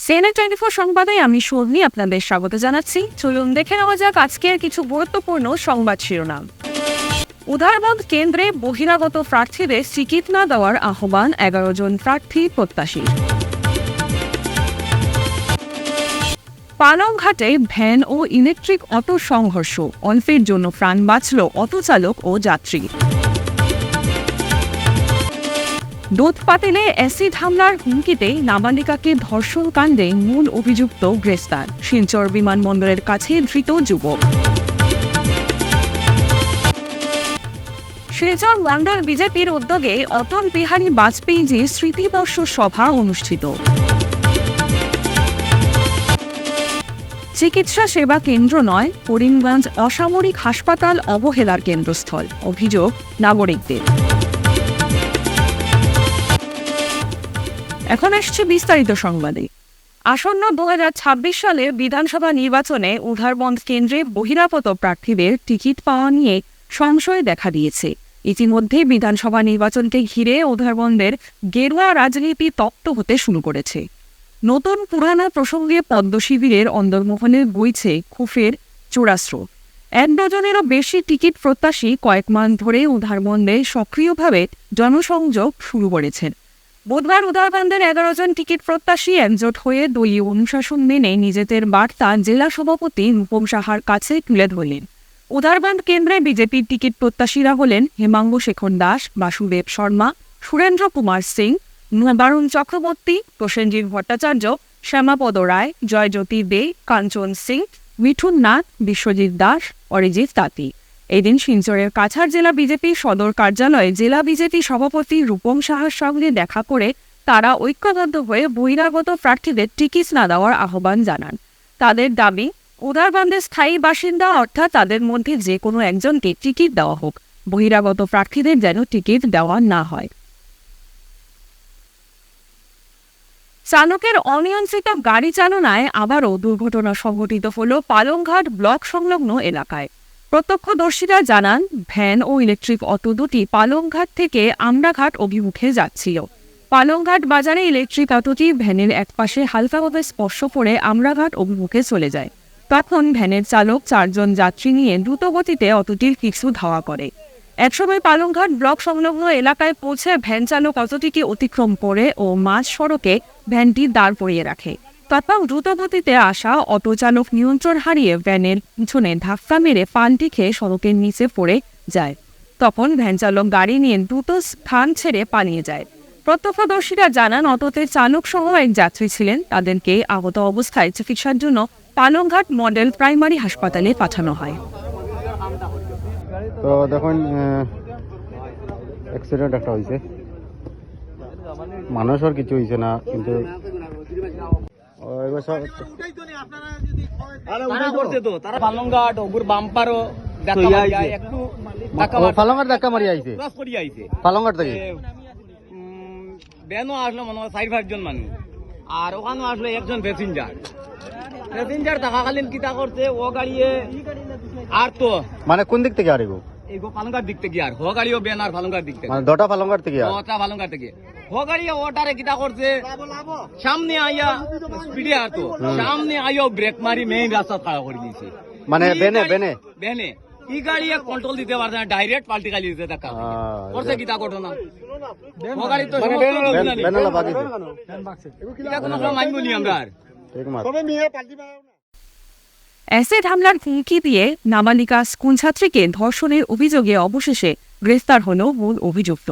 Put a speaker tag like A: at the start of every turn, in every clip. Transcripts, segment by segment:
A: CNN24 সংবাদে আমি শর্মি আপনাদের স্বাগত জানাচ্ছি। চলুন দেখে নেওয়া যাক আজকের কিছু গুরুত্বপূর্ণ সংবাদ শিরোনাম। উদারবন্দ কেন্দ্রে বহিরাগত প্রার্থীদের টিকিট না দেওয়ার আহ্বান 11 জন প্রার্থী প্রত্যাশীর। পালংঘাটে ভ্যান ও ইলেকট্রিক অটো সংঘর্ষ, অল্পের জন্য প্রাণ বাঁচল অটো চালক ও যাত্রী। দুধ পাতিলে অ্যাসিড হামলার হুমকিতে নাবালিকাকে ধর্ষণ কাণ্ডে মূল অভিযুক্ত গ্রেফতার, শিলচর বিমানবন্দরের কাছে ধৃত যুবক। শিলচর মন্ডল বিজেপির উদ্যোগে অটল বিহারী বাজপেয়ীজির স্মৃতিবর্ষ সভা অনুষ্ঠিত। চিকিৎসা সেবা কেন্দ্র নয়, করিমগঞ্জ অসামরিক হাসপাতাল অবহেলার কেন্দ্রস্থল, অভিযোগ নাগরিকদের। এখন আসছে বিস্তারিত সংবাদে। আসন্ন 2026 সালের বিধানসভা নির্বাচনে উদারবন্দ কেন্দ্রে বহিরাগত প্রার্থীদের টিকিট পাওয়া নিয়ে সংশয় দেখা দিয়েছে। ইতিমধ্যে বিধানসভা নির্বাচনকে ঘিরে উদারবন্দের গেরুয়া রাজনীতি তপ্ত হতে শুরু করেছে। নতুন পুরানা প্রসঙ্গে পদ্ম শিবিরের অন্দরমহলে বইছে ক্ষোভের চূড়াস্রোত। 1 ডজনেরও বেশি টিকিট প্রত্যাশী কয়েক মাস ধরে উদারবন্দে সক্রিয়ভাবে জনসংযোগ শুরু করেছেন। বুধবার উদারবন্দের 11 জন টিকিট প্রত্যাশী একজোট হয়ে দলীয় অনুশাসন মেনে নিজেদের বার্তা জেলা সভাপতি রূপম সাহার কাছে তুলে ধরলেন। উদারবন্দ কেন্দ্রে বিজেপির টিকিট প্রত্যাশীরা হলেন হেমাঙ্গু শেখর দাস, বাসুদেব শর্মা, সুরেন্দ্র কুমার সিং, বারুণ চক্রবর্তী, প্রসেনজিৎ ভট্টাচার্য, শ্যামাপদ রায়, জয়জ্যোতি দে, কাঞ্চন সিং, মিঠুন নাথ, বিশ্বজিৎ দাস, অরিজিৎ তাঁতি। এদিন শিলচরের কাছাড় জেলা বিজেপি সদর কার্যালয়ে জেলা বিজেপি সভাপতি রূপম সাহার সঙ্গে দেখা করে তারা ঐক্যবদ্ধ হয়ে বহিরাগত প্রার্থীদের টিকিট না দেওয়ার আহ্বান জানান। তাদের দাবি, উদারবন্দের স্থায়ী বাসিন্দা অর্থাৎ তাদের মধ্যে যে কোনো একজনকে টিকিট দেওয়া হোক, বহিরাগত প্রার্থীদের যেন টিকিট দেওয়া না হয়। চালকের অনিয়ন্ত্রিত গাড়ি চালনায় আবারও দুর্ঘটনা সংঘটিত হল পালংঘাট ব্লক সংলগ্ন এলাকায়। প্রত্যক্ষদর্শীরা জানান, ভ্যান ও ইলেকট্রিক অটো দুটি পালংঘাট থেকে আমরাঘাট অভিমুখে যাচ্ছিল। পালংঘাট বাজারে ইলেকট্রিক অটোটি ভ্যানের একপাশে হালকাভাবে স্পর্শ করে আমরাঘাট অভিমুখে চলে যায়। তখন ভ্যানের চালক 4 জন যাত্রী নিয়ে দ্রুতগতিতে অটোটির পিছু ধাওয়া করে। একসময় পালংঘাট ব্লক সংলগ্ন এলাকায় পৌঁছে ভ্যান চালক অটোটিকে অতিক্রম করে ও মাঝ সড়কে ভ্যানটি দাঁড় করিয়ে রাখে। তৎপর দ্রুতগতিতে আসা অটো চালক নিয়ন্ত্রণ হারিয়ে ভ্যানের পিছনে ধাক্কা মেরে পাল্টি খেয়ে সড়কের নিচে পড়ে যায়। তখন ভ্যান চালক গাড়ি নিয়ে দ্রুত স্থান ছেড়ে পালিয়ে যায়। প্রত্যক্ষদর্শীরা জানান, অটোতে চালক সহ এক যাত্রী ছিলেন। তাদেরকে আহত অবস্থায় চিকিৎসার জন্য পালংঘাট মডেল প্রাইমারি হাসপাতালে পাঠানো হয়।
B: তো দেখুন, অ্যাক্সিডেন্ট একটা হয়েছে, মানুষের কিছু হয়েছে না, কিন্তু পালংঘাট ধাক্কা মারি আইছে, পালংঘাট থেকে
C: ব্যানও আসলো মনে হয় 4-5 জন মানুষ, আর ওখানেও আসলো একজন প্যাসেঞ্জার থাকাকালীন কিতা করছে ও গাড়িয়ে আর তো
B: মানে কোন দিক থেকে আরিব
C: এই পালংঘাট দিক থেকে আর ও গাড়িও বেন আর পালংঘাট দিক থেকে
B: মানে দটা পালংঘাট থেকে
C: পালংঘাট থেকে ও গাড়িয়ে ওটারে কিতা করছে সামনে আইয়া স্পিডে আর তো সামনে আইয়া ব্রেক মারি মেইন রাস্তা খাড়া করে দিয়েছে।
B: মানে বেনে
C: এই গাড়ি কন্ট্রোল দিতে পারছে না, ডাইরেক্ট পাল্টি খালি দিতে দেখা করছে কিতা ঘটনা। ও গাড়ি তো
B: বেনলা বাগিছে,
C: এটা কোনো মাইন্ড নি আমরা আর
B: ঠিক মাত্র।
A: অ্যাসিড হামলার হুমকি দিয়ে নাবালিকা স্কুল ছাত্রীকে ধর্ষণের অভিযোগে অবশেষে গ্রেফতার হল মূল অভিযুক্ত।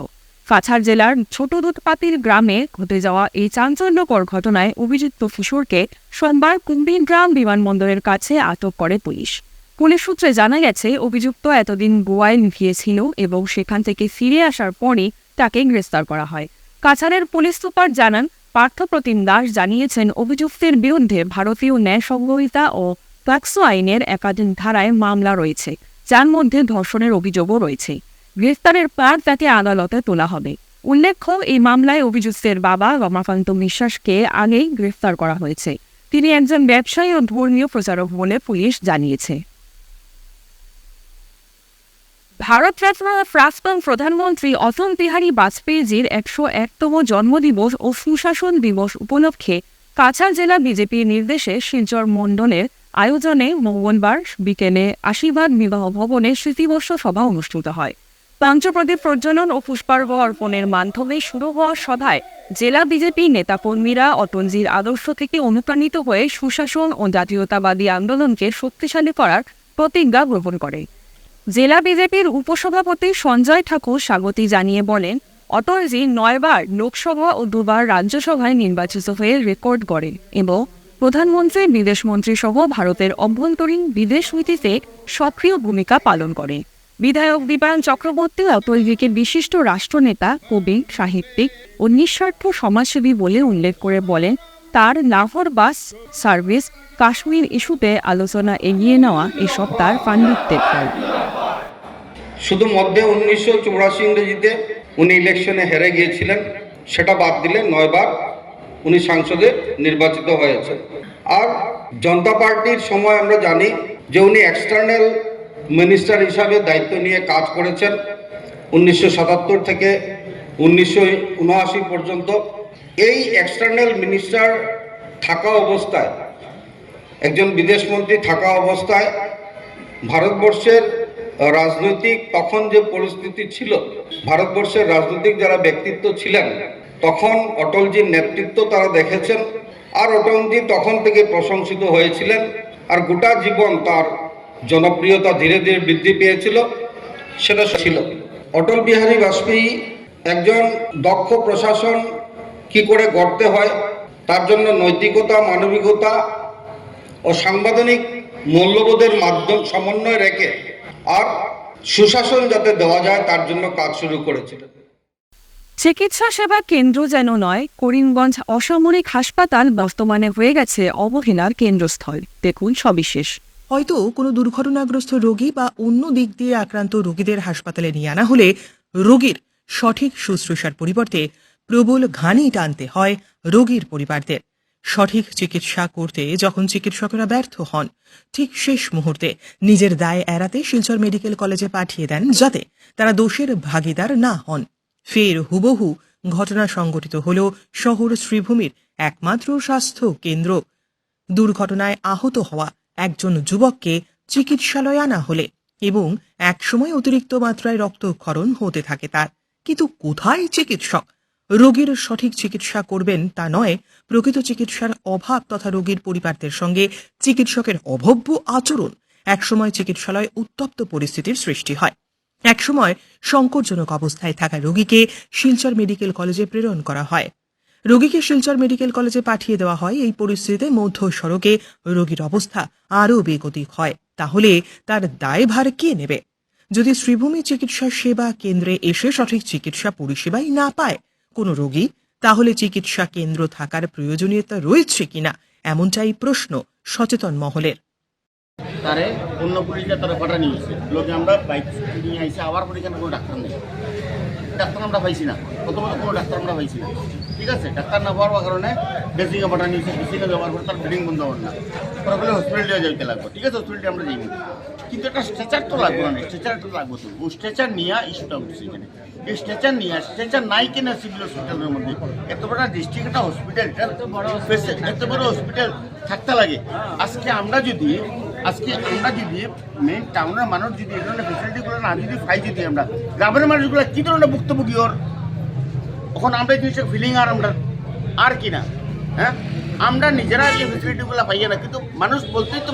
A: কাছাড় জেলার ছোট দুধপাতির গ্রামে ঘটে যাওয়া এই চাঞ্চল্যকর ঘটনায় অভিযুক্ত কিশোরকে সোমবার কুম্ভীরগ্রাম বিমানবন্দরের কাছে আটক করে পুলিশ। পুলিশ সূত্রে জানা গেছে, অভিযুক্ত এতদিন গোয়ায় গিয়েছিল এবং সেখান থেকে ফিরে আসার পরই তাকে গ্রেফতার করা হয়। কাছাড়ের পুলিশ সুপার জানান, পার্থপ্রতিম দাস জানিয়েছেন, অভিযুক্তের বিরুদ্ধে ভারতীয় ন্যায় সংহিতা ও পক্সো আইনের একাধিক ধারায় মামলা রয়েছে, যার মধ্যে ধর্ষণের অভিযোগও রয়েছে। গ্রেফতারের পর তাকে আদালতে তোলা হবে। উল্লেখ্য, এই মামলায় অভিযুক্তের বাবা রমাকান্ত বিশ্বাসকে আগেই গ্রেফতার করা হয়েছে। তিনি একজন ব্যবসায়ী ও ধর্মীয় প্রচারক বলে পুলিশ জানিয়েছে। ভারতরত্ন প্রাক্তন প্রধানমন্ত্রী অটল বিহারী বাজপেয়ীজির 101তম জন্মদিবস ও সুশাসন দিবস উপলক্ষে কাছাড় জেলা বিজেপির নির্দেশে শিলচর মণ্ডলের আয়োজনে মঙ্গলবার বিকেলে আশীর্বাদ বিবাহ ভবনে স্মৃতিবর্ষ সভা অনুষ্ঠিত হয়। পঞ্চপ্রদীপ প্রজ্বলন ও পুষ্পার্ঘ অর্পণের মাধ্যমে শুরু হওয়া সভায় জেলা বিজেপি নেতাকর্মীরা অটলজির আদর্শ থেকে অনুপ্রাণিত হয়ে সুশাসন ও জাতীয়তাবাদী আন্দোলনকে শক্তিশালী করার প্রতিজ্ঞা গ্রহণ করে। জেলা বিজেপির উপসভাপতি সঞ্জয় ঠাকুর স্বাগতি জানিয়ে বলেন, অটলজি 9 বার লোকসভা ও 2 বার রাজ্যসভায় নির্বাচিত হয়ে রেকর্ড করেন এবং প্রধানমন্ত্রী, বিদেশমন্ত্রী সহ ভারতের অভ্যন্তরীণ বিদেশ নীতিতে সক্রিয় ভূমিকা পালন করে। বিধায়ক দীপায়ন চক্রবর্তী অটলজিকে বিশিষ্ট রাষ্ট্রনেতা, কবি, সাহিত্যিক ও নিঃস্বার্থ সমাজসেবী বলে উল্লেখ করে বলেন, তার লাহোর বাস সার্ভিস, কাশ্মীর ইস্যুতে আলোচনা এগিয়ে নেওয়া এসব তার পাণ্ডিত্যের ফল।
D: শুধু মধ্যে 1984 ইংরেজিতে উনি ইলেকশনে হেরে গিয়েছিলেন, সেটা বাদ দিলে 9 বার উনি সংসদে নির্বাচিত হয়েছেন। আর জনতা পার্টির সময় আমরা জানি যে উনি এক্সটার্নাল মিনিস্টার হিসাবে দায়িত্ব নিয়ে কাজ করেছেন 1977 থেকে 1979 পর্যন্ত। এই এক্সটার্নাল মিনিস্টার থাকা অবস্থায়, একজন বিদেশমন্ত্রী থাকা অবস্থায় ভারতবর্ষের রাজনৈতিক তখন যে পরিস্থিতি ছিল, ভারতবর্ষের রাজনৈতিক যারা ব্যক্তিত্ব ছিলেন তখন অটলজির নেতৃত্ব তারা দেখেছেন। আর অটলজি তখন থেকে প্রশংসিত হয়েছিলেন, আর গোটা জীবন তার জনপ্রিয়তা ধীরে ধীরে বৃদ্ধি পেয়েছিল। সেটা ছিল অটল বিহারী বাজপেয়ী একজন দক্ষ প্রশাসন কি করে গড়তে হয়, তার জন্য নৈতিকতা, মানবিকতা ও সাংবিধানিক মূল্যবোধের মাধ্যম সমন্বয় রেখে আর সুশাসন যাতে দেওয়া যায় তার জন্য কাজ শুরু করেছিলেন।
A: চিকিৎসা সেবা কেন্দ্র যেন নয়, করিমগঞ্জ অসামরিক হাসপাতাল বর্তমানে হয়ে গেছে অবহেলার কেন্দ্রস্থল। দেখুন সবিশেষ।
E: হয়তো কোনো দুর্ঘটনাগ্রস্ত রোগী বা অন্য দিক দিয়ে আক্রান্ত রোগীদের হাসপাতালে নিয়ে আনা হলে রোগীর সঠিক শুশ্রূষার পরিবর্তে প্রবল ঘানি টানতে হয় রোগীর পরিবারদের। সঠিক চিকিৎসা করতে যখন চিকিৎসকেরা ব্যর্থ হন, ঠিক শেষ মুহূর্তে নিজের দায় এড়াতে শিলচর মেডিকেল কলেজে পাঠিয়ে দেন যাতে তারা দোষের ভাগিদার না হন। ফের হুবহু ঘটনা সংঘটিত হল শহর শ্রীভূমির একমাত্র স্বাস্থ্য কেন্দ্র। দুর্ঘটনায় আহত হওয়া একজন যুবককে চিকিৎসালয়ে আনা হলে এবং একসময় অতিরিক্ত মাত্রায় রক্তক্ষরণ হতে থাকে তার। কিন্তু কোথায় চিকিৎসক? রোগীর সঠিক চিকিৎসা করবেন তা নয়, প্রকৃত চিকিৎসার অভাব তথা রোগীর পরিবারদের সঙ্গে চিকিৎসকের অভব্য আচরণ। একসময় চিকিৎসালয়ে উত্তপ্ত পরিস্থিতির সৃষ্টি হয়। একসময় সংকটজনক অবস্থায় থাকা রোগীকে শিলচর মেডিকেল কলেজে প্রেরণ করা হয়। রোগীকে শিলচর মেডিকেল কলেজে পাঠিয়ে দেওয়া হয়। এই পরিস্থিতিতে মধ্য সড়কে রোগীর অবস্থা আরও বেগতিক হয়। তাহলে তার দায়ভার কে নেবে? যদি শ্রীভূমি চিকিৎসা সেবা কেন্দ্রে এসে সঠিক চিকিৎসা পরিষেবাই না পায় কোনো রোগী, তাহলে চিকিৎসা কেন্দ্র থাকার প্রয়োজনীয়তা রয়েছে কিনা, এমনটাই প্রশ্ন সচেতন মহলের।
F: তারে অন্য পরীক্ষা তারা পাঠা নিয়েছে লোকে আমরা বাইক নিয়ে আইসে আবার পরীক্ষা কোনো ডাক্তার নেই, ডাক্তার আমরা পাইছি না, প্রথমত কোনো ডাক্তার আমরা পাইছি না। ঠিক আছে, ডাক্তার না পাওয়ার কারণে বেসিংয়ে পাঠা নিয়েছে, বেসিংয়ে যাওয়ার পর তার ব্লিডিং বন্ধ হল না, ওরা বলে হসপিটালে যাইতে লাগবে। ঠিক আছে, হসপিটালে আমরা যাইনি, কিন্তু একটা স্ট্রেচার তো লাগবে না, স্ট্রেচারটা লাগবে তো। ও স্ট্রেচার নিয়ে ইস্যুটা উঠছে এখানে। এই স্ট্রেচার নিয়ে স্ট্রেচার নাই কিনা সিভিল হসপিটালের মধ্যে, এত বড় ডিস্ট্রিক্ট একটা হসপিটাল, এত বড় হসপিটাল থাকতে লাগে। আজকে আমরা যদি মেইন টাউনের মানুষ যদি এই ধরনের ফেসিলিটিগুলো না যদি পাই, যদি আমরা গ্রামের মানুষগুলো কী ধরনের ভুক্তভোগী ওর, এখন আমরা এই জিনিসটা ফিলিং আর কি না, হ্যাঁ আমরা নিজেরা এই ফেসিলিটিগুলো পাইয়ে না। কিন্তু মানুষ বলতেই তো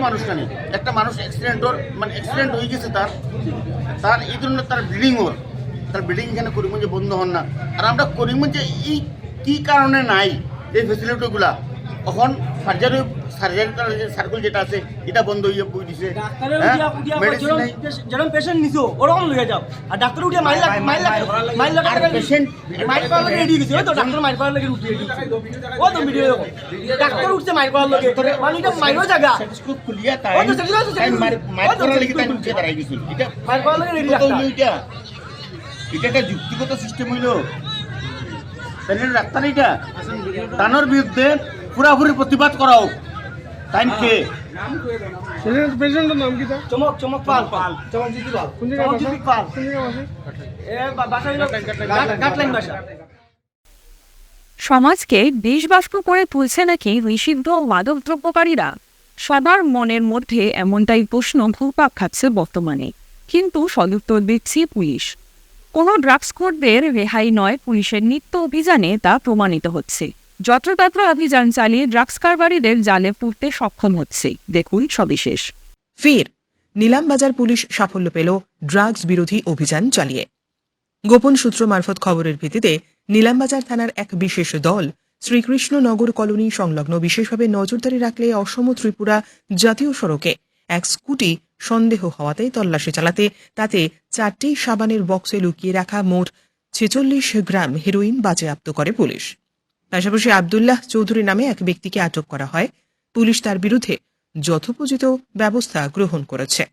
F: মানুষ নেই। একটা মানুষ অ্যাক্সিডেন্ট হয়ে গেছে, তার এই ধরনের তার ব্লিডিং এখানে করিমগঞ্জে বন্ধ হন না। আর আমরা করিমগঞ্জে এই কী কারণে নাই এই ফেসিলিটিগুলা, এখন সার্জারি সার্কেল যেটা আছে এটা বন্ধ হয়ে বই দিছে।
G: যেরকম পেশেন্ট নিছো ওরকম লইয়া যাও, আর ডাক্তার উঠিয়া মাইল পেশেন্ট মাইল করার লাগে রেডি গেছে, তো ডাক্তার মাইল করার লাগে উঠিয়ে দিছে। ও তো ভিডিও দেখো, ডাক্তার উঠছে মাইল করার লাগে, মানে এটা মাইলও জায়গা
F: স্কুল খুলিয়া তাই মাইল করার লাগে তাই উঠে দাঁড়াই গেছিল। এটা
G: মাইল করার লাগে রেডি ডাক্তার,
F: এটা একটা যুক্তিগত সিস্টেম হইল তাই ডাক্তার। এটা তানোর বিরুদ্ধে পুরাপুরি প্রতিবাদ করা হোক। টাইমকে
G: পেশেন্টের নাম কি? চমক পাল চমকজিৎ পাল। চমকজিৎ পাল, এ বাসা হলো গাটলাইন বাসা।
A: সমাজকে বিষবাষ্প করে তুলছে নাকি নিষিদ্ধ মাদক দ্রব্যকারীরা? সবার মনের মধ্যে এমনটাই প্রশ্ন ঘুরপাক খাচ্ছে বর্তমানে, কিন্তু সদুত্তর দিচ্ছে পুলিশ। কোনো ড্রাগসখোরদের রেহাই নয় পুলিশের নিত্য অভিযানে তা প্রমাণিত হচ্ছে। যত্রতত্র অভিযান চালিয়ে ড্রাগস কারবারিদের জালে পুরতে সক্ষম হচ্ছে। দেখুন সবিশেষ।
E: ফের নিলামবাজার পুলিশ সাফল্য পেল ড্রাগস বিরোধী অভিযান চালিয়ে। গোপন সূত্র মারফত খবরের ভিত্তিতে নিলামবাজার থানার এক বিশেষ দল শ্রীকৃষ্ণনগর কলোনি সংলগ্ন বিশেষভাবে নজরদারি রাখলে অসম ত্রিপুরা জাতীয় সড়কে এক স্কুটি সন্দেহ হওয়াতে তল্লাশি চালাতে তাতে 4টি সাবানের বক্সে লুকিয়ে রাখা মোট 46 গ্রাম হেরোইন বাজেয়াপ্ত করে পুলিশ। পাশাপাশি আব্দুল্লাহ চৌধুরী নামে এক ব্যক্তিকে আটক করা হয়। পুলিশ তার বিরুদ্ধে যথোপযুক্ত ব্যবস্থা গ্রহণ করেছে।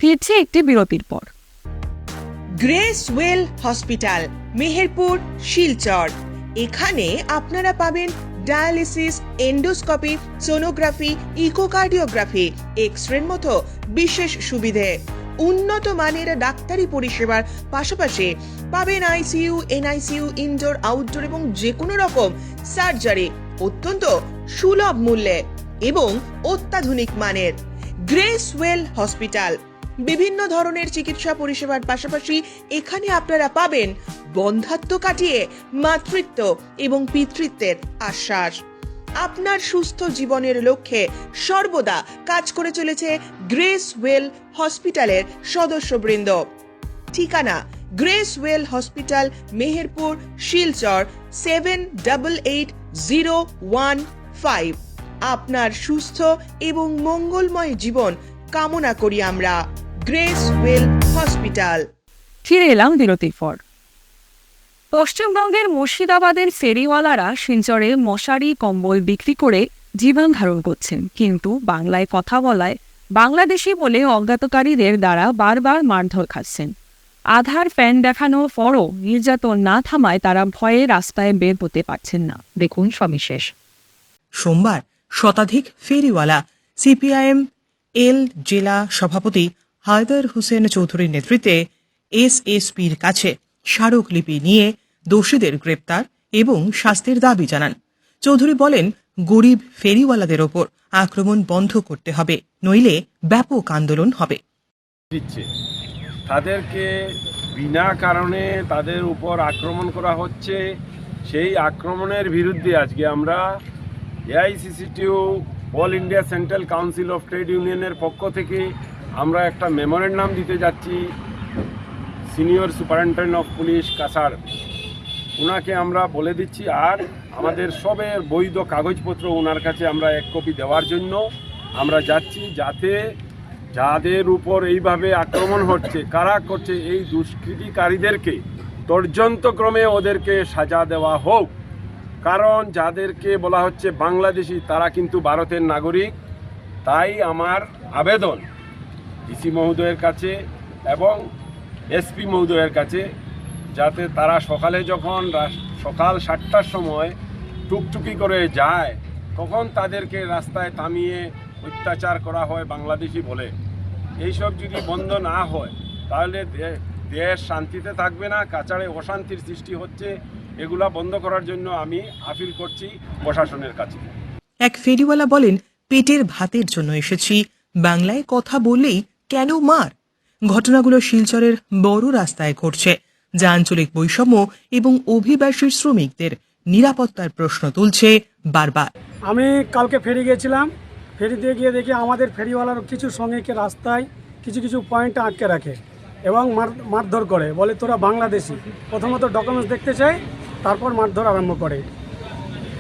A: ফিরছে একটি বিরতির পর।
E: Grace well hospital, Meherpur, Silchar. এখানে আপনারা পাবেন ডায়ালিসিস, এন্ডোস্কোপি, সোনোগ্রাফি, ইকোকার্ডিওগ্রাফি, এক্স-রের মতো বিশেষ সুবিধে। উন্নত মানের ডাক্তারি পরিষেবার পাশাপাশি পাবেন আইসিইউ, এনআইসিইউ, ইনডোর, আউটডোর এবং যে কোনো রকম সার্জারি অত্যন্ত সুলভ মূল্যে এবং অত্যাধুনিক মানের। গ্রেস ওয়েল হসপিটাল বিভিন্ন ধরনের চিকিৎসা পরিষেবার পাশাপাশি এখানে আপনারা পাবেন বন্ধ্যাত্ব কাটিয়ে মাতৃত্ব এবং পিতৃত্বের আশ্বাস। আপনার সুস্থ জীবনের লক্ষ্যে সর্বদা কাজ করে চলেছে গ্রেস ওয়েল হসপিটালের সদস্যবৃন্দ। ঠিকানা grace well hospital, Meherpur, Silchar 788015। আপনার সুস্থ এবং মঙ্গলময় জীবন কামনা করি আমরা। Grace well hospital.
A: ফিরে এলাম বিরতির পর। পশ্চিমবঙ্গের মুর্শিদাবাদের ফেরিওয়ালারা শিলচরে মশারি কম্বল বিক্রি করে জীবন ধারণ করছেন, কিন্তু বাংলায় কথা বলায় বাংলাদেশি বলে অজ্ঞাতকারীদের দ্বারা বারবার মারধর খাচ্ছেন। আধার ফ্যান দেখানোর পরও নির্যাতন না থামায় তারা ভয়ে রাস্তায় বের হতে পারছেন না। দেখুন সবিশেষ।
E: সোমবার শতাধিক ফেরিওয়ালা সিপিআইএম এল জেলা সভাপতি হায়দার হোসেন চৌধুরীর নেতৃত্বে এসএসপির কাছে স্মারকলিপি নিয়ে দোষীদের গ্রেপ্তার এবং শাস্তির দাবি জানান। চৌধুরী বলেন, গরিব ফেরিওয়ালাদের ওপর আক্রমণ বন্ধ করতে হবে, নইলে ব্যাপক আন্দোলন হবে।
H: তাদেরকে বিনা কারণে তাদের উপর আক্রমণ করা হচ্ছে। সেই আক্রমণের বিরুদ্ধে আজকে আমরা AICCTU all India central council of trade ইউনিয়নের পক্ষ থেকে আমরা একটা মেমোরেন্ডাম দিতে যাচ্ছি senior superintendent of police Cachar. ওনাকে আমরা বলে দিচ্ছি, আর আমাদের সবের বৈধ কাগজপত্র ওনার কাছে আমরা 1 কপি দেওয়ার জন্য আমরা যাচ্ছি, যাতে যাদের উপর এইভাবে আক্রমণ হচ্ছে, কারা করছে, এই দুষ্কৃতিকারীদেরকে তর্জন্তক্রমে ওদেরকে সাজা দেওয়া হোক। কারণ যাদেরকে বলা হচ্ছে বাংলাদেশি, তারা কিন্তু ভারতের নাগরিক। তাই আমার আবেদন ডিসি মহোদয়ের কাছে এবং এসপি মহোদয়ের কাছে, যাতে তারা সকালে যখন সকাল 7টার সময় টুকটুকি করে যায়, তখন তাদেরকে রাস্তায় থামিয়ে অত্যাচার করা হয় বাংলাদেশি বলে। এইসব যদি বন্ধ না হয় তাহলে দেশ শান্তিতে থাকবে না, কাছাড়ে অশান্তির সৃষ্টি হচ্ছে। এগুলা বন্ধ করার জন্য আমি আপিল করছি প্রশাসনের কাছে।
E: এক ফেরিওয়ালা বলেন, পেটের ভাতের জন্য এসেছি, বাংলায় কথা বললেই কেন মার? ঘটনাগুলো শিলচরের বড় রাস্তায় ঘটছে, যা আঞ্চলিক বৈষম্য এবং অভিবাসী শ্রমিকদের নিরাপত্তার প্রশ্ন তুলছে বারবার।
I: আমি কালকে ফেরি গিয়েছিলাম, ফেরিতে গিয়ে দেখি আমাদের ফেরিওয়ালার কিছু শ্রমিককে রাস্তায় কিছু পয়েন্টে আটকে রাখে এবং মারধর করে, বলে তোরা বাংলাদেশি। প্রথমত ডকুমেন্টস দেখতে চাই, তারপর মারধর আরম্ভ করে।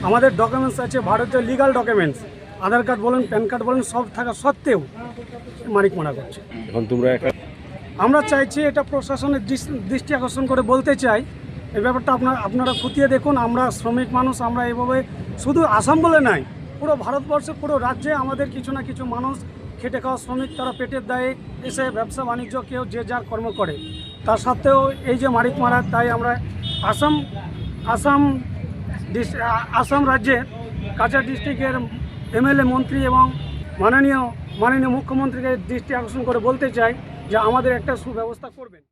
I: আমাদের ডকুমেন্টস আছে ভারতীয় লিগাল ডকুমেন্টস, আধার কার্ড বলেন, প্যান কার্ড বলেন, সব থাকা সত্ত্বেও মারিক মারা করছে।
H: এখন তোমরা
I: আমরা চাইছি এটা প্রশাসনের দৃষ্টি আকর্ষণ করে বলতে চাই, এই ব্যাপারটা আপনারা খতিয়ে দেখুন। আমরা শ্রমিক মানুষ, আমরা এইভাবে শুধু আসাম বলে নাই, পুরো ভারতবর্ষে পুরো রাজ্যে আমাদের কিছু না কিছু মানুষ খেটে খাওয়া শ্রমিক, তারা পেটের দায়ে এসে ব্যবসা বাণিজ্য কেউ যে যার কর্ম করে, তার সত্ত্বেও এই যে মারিক মারা, তাই আমরা আসাম রাজ্যের কাছাড় ডিস্ট্রিক্টের এমএলএ মন্ত্রী এবং মাননীয় মুখ্যমন্ত্রীকে দৃষ্টি আকর্ষণ করে বলতে চাই যে আমাদের একটা সুব্যবস্থা করবেন।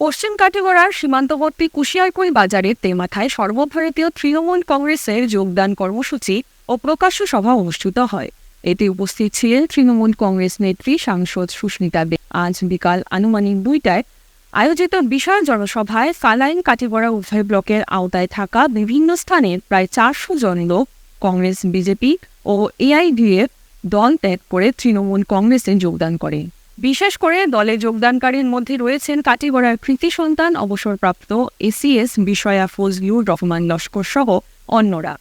A: পশ্চিম কাটিগড়ার সীমান্তবর্তী কুশিয়ারকুই বাজারের তেমাথায় সর্বভারতীয় তৃণমূল কংগ্রেসের যোগদান কর্মসূচি ও প্রকাশ্য সভা অনুষ্ঠিত হয়। এতে উপস্থিত ছিলেন তৃণমূল কংগ্রেস নেত্রী সাংসদ সুস্মিতা দে। আজ বিকাল আনুমানিক 2টায় আয়োজিত বিশাল জনসভায় ফালাইন কাটিগড়া উভয় ব্লকের আওতায় থাকা বিভিন্ন স্থানের প্রায় 400 জন লোক কংগ্রেস, বিজেপি ও এআইডিএফ দল ত্যাগ করে তৃণমূল কংগ্রেসে যোগদান করে। বিশেষ করে দলে যোগদানকারীর মধ্যে রয়েছেন কাটিগড়ার কৃতি সন্তান অবসরপ্রাপ্ত এসিএস বিষয়া ফজলুর রহমান লস্কর সহ অন্যরা।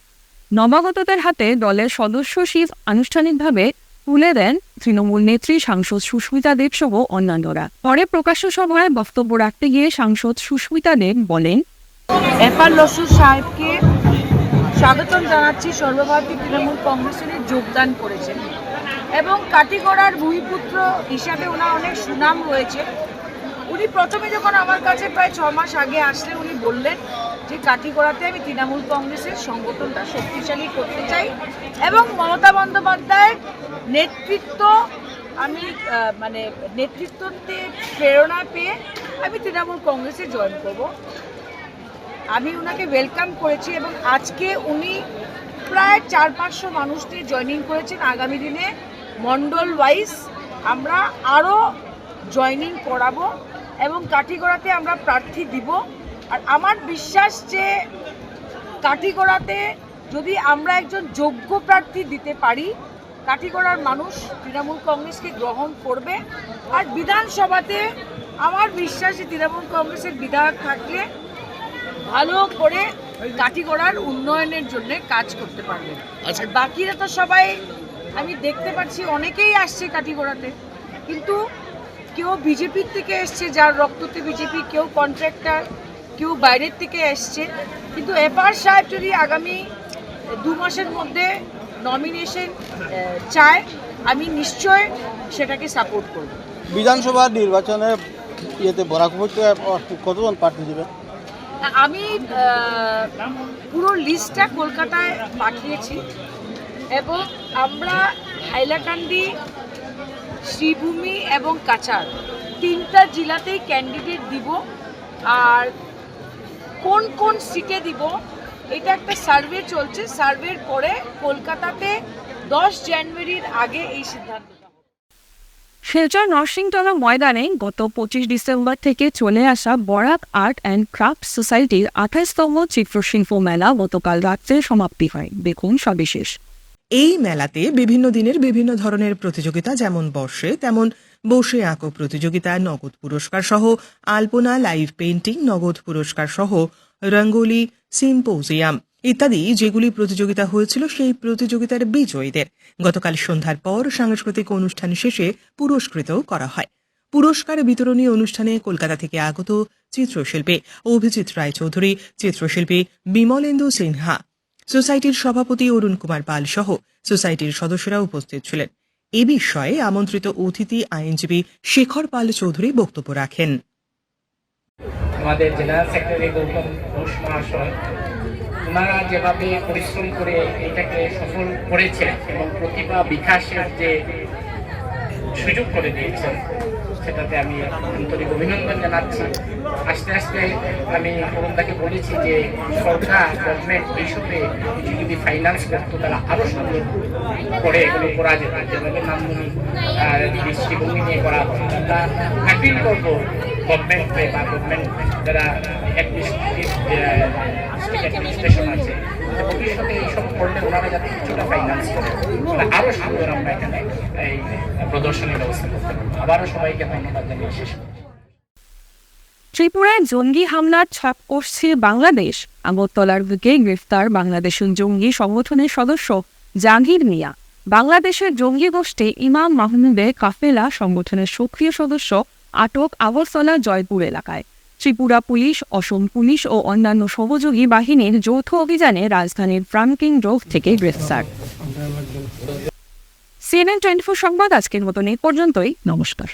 A: নবাগতদের হাতে দলের সদস্যশিপ আনুষ্ঠানিকভাবে তুলে দেন তৃণমূল নেত্রী সাংসদ সুস্মিতা দেব সহ অন্যান্যরা। পরে প্রকাশ্য সভায় বক্তব্য রাখতে গিয়ে সাংসদ সুস্মিতা দেব বলেন,
J: এফআর লস্কর সাহেবকে স্বাগতম জানাচ্ছি। সর্বভারতীয় তৃণমূল কংগ্রেসে যোগদান করেছেন এবং কাটিগড়ার ভূমিপুত্র হিসাবে ওনার অনেক সুনাম রয়েছে। উনি প্রথমে যখন আমার কাছে প্রায় 6 মাস আগে আসলেন, উনি বললেন যে কাটিগড়াতে আমি তৃণমূল কংগ্রেসের সংগঠনটা শক্তিশালী করতে চাই এবং মমতা বন্দ্যোপাধ্যায়ের নেতৃত্ব নেতৃত্বতে প্রেরণা পেয়ে আমি তৃণমূল কংগ্রেসে জয়েন করব। আমি ওনাকে ওয়েলকাম করেছি এবং আজকে উনি প্রায় 400-500 মানুষকে জয়েনিং করেছেন। আগামী দিনে মন্ডল ওয়াইজ আমরা আরও জয়েনিং করাবো এবং কাটিগড়াতে আমরা প্রার্থী দিব। আর আমার বিশ্বাস যে কাটিগড়াতে যদি আমরা একজন যোগ্য প্রার্থী দিতে পারি, কাটিগড়ার মানুষ তৃণমূল কংগ্রেসকে গ্রহণ করবে। আর বিধানসভাতে আমার বিশ্বাস যে তৃণমূল কংগ্রেসের বিধায়ক থাকলে ভালো করে কাটিগড়ার উন্নয়নের জন্য কাজ করতে পারবে। আর বাকিরা তো সবাই আমি দেখতে পাচ্ছি অনেকেই আসছে কাটিগড়াতে, কিন্তু কেউ বিজেপির থেকে এসছে, যার রক্ততে বিজেপি, কেউ কন্ট্রাক্টর, কেউ বাইরের থেকে এসছে। কিন্তু এফআর সাহেব যদি আগামী 2 মাসের মধ্যে নমিনেশন চায়, আমি নিশ্চয় সেটাকে সাপোর্ট করব।
B: বিধানসভা নির্বাচনে বরাকপুরতে কতজন প্রার্থী দেবেন?
J: আমি পুরো লিস্টটা কলকাতায় পাঠিয়েছি এবং আমরা হাইলাকান্দি, শ্রীভূমি এবং কাছাড় 3টা জেলাতেই ক্যান্ডিডেট দিব। আর কোন কোন সিটে দিব এটা একটা সার্ভে চলছে। সার্ভের পরে কলকাতাতে 10 জানুয়ারির আগে এই সিদ্ধান্ত।
A: শিলচর নরসিংতলা ময়দানে গত 25 ডিসেম্বর থেকে চলে আসা বরাক আর্ট অ্যান্ড ক্রাফট সোসাইটির 28তম চিত্রশিল্প মেলা গতকাল রাত্রে সমাপ্তি হয়। দেখুন সবিশেষ।
E: এই মেলাতে বিভিন্ন দিনের বিভিন্ন ধরনের প্রতিযোগিতা, যেমন বর্ষে তেমন বসে আঁকো প্রতিযোগিতা, নগদ পুরস্কার সহ আলপনা, লাইভ পেইন্টিং, নগদ পুরস্কার সহ রঙ্গোলি, সিম্পোজিয়াম ইত্যাদি যেগুলি প্রতিযোগিতা হয়েছিল, সেই প্রতিযোগিতার বিজয়ীদের গতকাল সন্ধ্যার পর সাংস্কৃতিক অনুষ্ঠান শেষে পুরস্কৃত করা হয়। পুরস্কার বিতরণী অনুষ্ঠানে কলকাতা থেকে আগত চিত্রশিল্পী অভিজিৎ রায়চৌধুরী, চিত্রশিল্পী বিমলেন্দু সিনহা, সোসাইটির সভাপতি অরুণ কুমার পাল সহ সোসাইটির সদস্যরা উপস্থিত ছিলেন। এ বিষয়ে আমন্ত্রিত অতিথি আইনজীবী শেখর পাল চৌধুরী বক্তব্য রাখেন।
K: আমাদের জেলা সেক্রেটারি গৌতম ঘোষ মহাশয়, ওনারা যেভাবে পরিশ্রম করে এটাকে সফল করেছেন এবং প্রতিভা বিকাশের যে সুযোগ করে দিয়েছেন, সেটাতে আমি আন্তরিক অভিনন্দন জানাচ্ছি। আস্তে আস্তে আমি অরুণদাকে বলেছি যে সরকার, গভর্নমেন্ট এইসবে যদি ফাইন্যান্স করতো তারা আরও সুন্দর করে এগুলো করা যেত, যেভাবে নামধনি দৃষ্টিভঙ্গি নিয়ে করা হয়। আমরা অ্যাপিল করবো গভর্নমেন্টে বা গভর্নমেন্ট যারা অ্যাডমিনিস্ট্রেশন আছে, ভবিষ্যতে এইসব করলে ওনারা যাতে কিছুটা ফাইন্যান্স করে আরও সুন্দর আমরা এখানে এই প্রদর্শনীর ব্যবস্থা করতে পারবো। আবারও সবাইকে ধন্যবাদ জানিয়ে শেষ করছি।
A: ত্রিপুরায় জঙ্গি হামলার ছাপ কষছে বাংলাদেশ। আগরতলার বুকে গ্রেফতার বাংলাদেশের জঙ্গি সংগঠনের সদস্য জাহাঙ্গীর মিয়া। বাংলাদেশের জঙ্গি গোষ্ঠী ইমাম মাহমুদের কাফেলা সংগঠনের সক্রিয় সদস্য আটক আগরতলা জয়পুর এলাকায়। ত্রিপুরা পুলিশ, অসম পুলিশ ও অন্যান্য সহযোগী বাহিনীর যৌথ অভিযানে রাজধানীর ফ্রামকিং রোড থেকে গ্রেফতার। CNN 24 সংবাদ আজকের মতন এই পর্যন্তই। নমস্কার।